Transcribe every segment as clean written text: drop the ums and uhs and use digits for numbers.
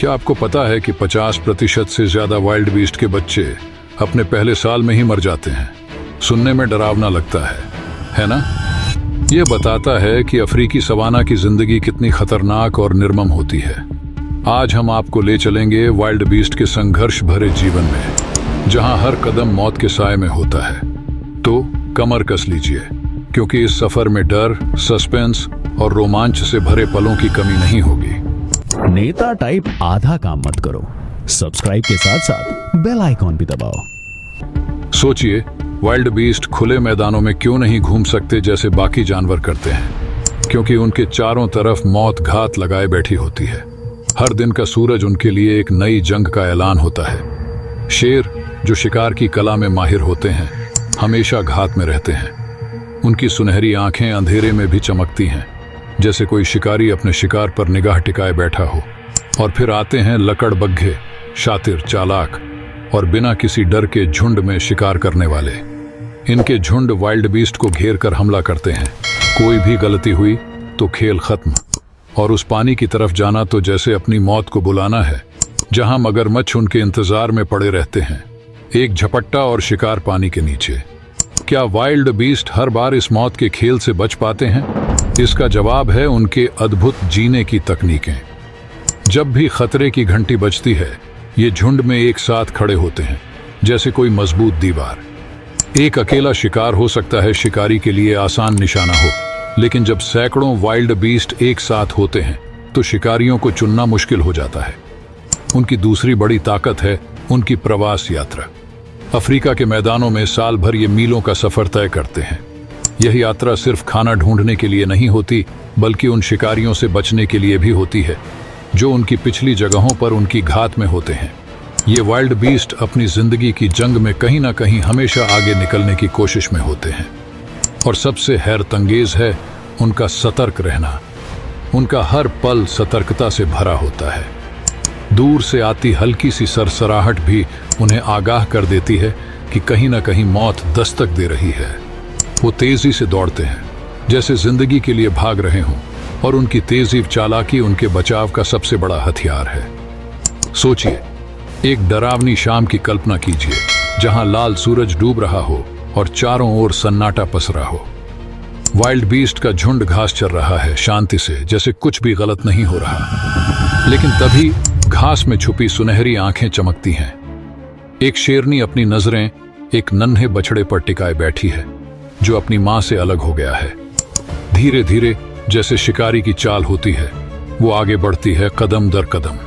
क्या आपको पता है कि 50% से ज्यादा वाइल्ड बीस्ट के बच्चे अपने पहले साल में ही मर जाते हैं? सुनने में डरावना लगता है ना? यह बताता है कि अफ्रीकी सवाना की जिंदगी कितनी खतरनाक और निर्मम होती है। आज हम आपको ले चलेंगे वाइल्ड बीस्ट के संघर्ष भरे जीवन में, जहां हर कदम मौत के साए में होता है। तो कमर कस लीजिए, क्योंकि इस सफर में डर, सस्पेंस और रोमांच से भरे पलों की कमी नहीं होगी। नेता टाइप आधा काम मत करो, सब्सक्राइब के साथ साथ बेल आइकॉन भी दबाओ। सोचिए, वाइल्ड बीस्ट खुले मैदानों में क्यों नहीं घूम सकते जैसे बाकी जानवर करते हैं? क्योंकि उनके चारों तरफ मौत घात लगाए बैठी होती है। हर दिन का सूरज उनके लिए एक नई जंग का ऐलान होता है। शेर, जो शिकार की कला में माहिर होते हैं, हमेशा घात में रहते हैं। उनकी सुनहरी आंखें अंधेरे में भी चमकती हैं, जैसे कोई शिकारी अपने शिकार पर निगाह टिकाए बैठा हो। और फिर आते हैं लकड़बग्घे, शातिर, चालाक और बिना किसी डर के झुंड में शिकार करने वाले। इनके झुंड वाइल्ड बीस्ट को घेर कर हमला करते हैं। कोई भी गलती हुई तो खेल खत्म, और उस पानी की तरफ जाना तो जैसे अपनी मौत को बुलाना है, जहां मगरमच्छ उनके इंतजार में पड़े रहते हैं, एक झपट्टा और शिकार पानी के नीचे। क्या वाइल्ड बीस्ट हर बार इस मौत के खेल से बच पाते हैं? इसका जवाब है उनके अद्भुत जीने की तकनीकें। जब भी खतरे की घंटी बजती है, ये झुंड में एक साथ खड़े होते हैं, जैसे कोई मजबूत दीवार। एक अकेला शिकार हो सकता है शिकारी के लिए आसान निशाना हो, लेकिन जब सैकड़ों वाइल्ड बीस्ट एक साथ होते हैं तो शिकारियों को चुनना मुश्किल हो जाता है। उनकी दूसरी बड़ी ताकत है उनकी प्रवास यात्रा। अफ्रीका के मैदानों में साल भर ये मीलों का सफर तय करते हैं। यह यात्रा सिर्फ खाना ढूंढने के लिए नहीं होती, बल्कि उन शिकारियों से बचने के लिए भी होती है जो उनकी पिछली जगहों पर उनकी घात में होते हैं। ये वाइल्ड बीस्ट अपनी जिंदगी की जंग में कहीं ना कहीं हमेशा आगे निकलने की कोशिश में होते हैं। और सबसे हैरतअंगेज है उनका सतर्क रहना। उनका हर पल सतर्कता से भरा होता है। दूर से आती हल्की सी सरसराहट भी उन्हें आगाह कर देती है कि कहीं ना कहीं मौत दस्तक दे रही है। वो तेजी से दौड़ते हैं, जैसे जिंदगी के लिए भाग रहे हों, और उनकी तेजी चालाकी उनके बचाव का सबसे बड़ा हथियार है। सोचिए, एक डरावनी शाम की कल्पना कीजिए, जहां लाल सूरज डूब रहा हो और चारों ओर सन्नाटा पसरा हो। वाइल्ड बीस्ट का झुंड घास चर रहा है शांति से, जैसे कुछ भी गलत नहीं हो रहा। लेकिन तभी घास में छुपी सुनहरी आंखें चमकती हैं। एक शेरनी अपनी नजरें एक नन्हे बछड़े पर टिकाए बैठी है, जो अपनी मां से अलग हो गया है। धीरे धीरे, जैसे शिकारी की चाल होती है, वो आगे बढ़ती है, कदम दर कदम।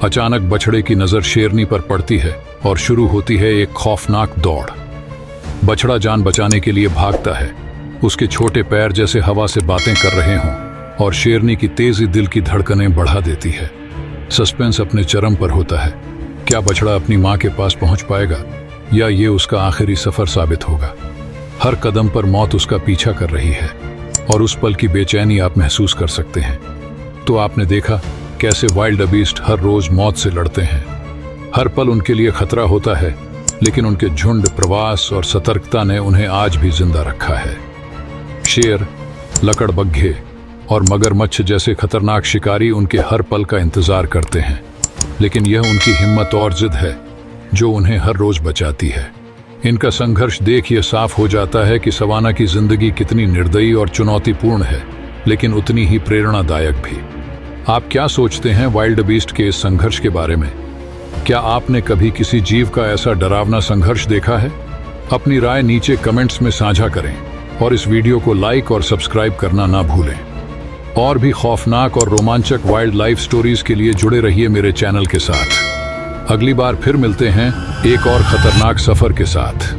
अचानक बछड़े की नजर शेरनी पर पड़ती है और शुरू होती है एक खौफनाक दौड़। बछड़ा जान बचाने के लिए भागता है। उसके छोटे पैर जैसे हवा से बातें कर रहे हों, और शेरनी की तेजी दिल की धड़कनें बढ़ा देती है। सस्पेंस अपने चरम पर होता है। क्या बछड़ा अपनी मां के पास पहुंच पाएगा, या ये उसका आखिरी सफर साबित होगा? हर कदम पर मौत उसका पीछा कर रही है, और उस पल की बेचैनी आप महसूस कर सकते हैं। तो आपने देखा कैसे वाइल्ड बीस्ट हर रोज मौत से लड़ते हैं। हर पल उनके लिए खतरा होता है, लेकिन उनके झुंड, प्रवास और सतर्कता ने उन्हें आज भी जिंदा रखा है। शेर, लकड़बग्घे और मगरमच्छ जैसे खतरनाक शिकारी उनके हर पल का इंतजार करते हैं, लेकिन यह उनकी हिम्मत और जिद है जो उन्हें हर रोज बचाती है। इनका संघर्ष देख यह साफ हो जाता है कि सवाना की जिंदगी कितनी निर्दयी और चुनौतीपूर्ण है, लेकिन उतनी ही प्रेरणादायक भी। आप क्या सोचते हैं वाइल्ड बीस्ट के इस संघर्ष के बारे में? क्या आपने कभी किसी जीव का ऐसा डरावना संघर्ष देखा है? अपनी राय नीचे कमेंट्स में साझा करें, और इस वीडियो को लाइक और सब्सक्राइब करना ना भूलें। और भी खौफनाक और रोमांचक वाइल्ड लाइफ स्टोरीज के लिए जुड़े रहिए मेरे चैनल के साथ। अगली बार फिर मिलते हैं एक और खतरनाक सफर के साथ।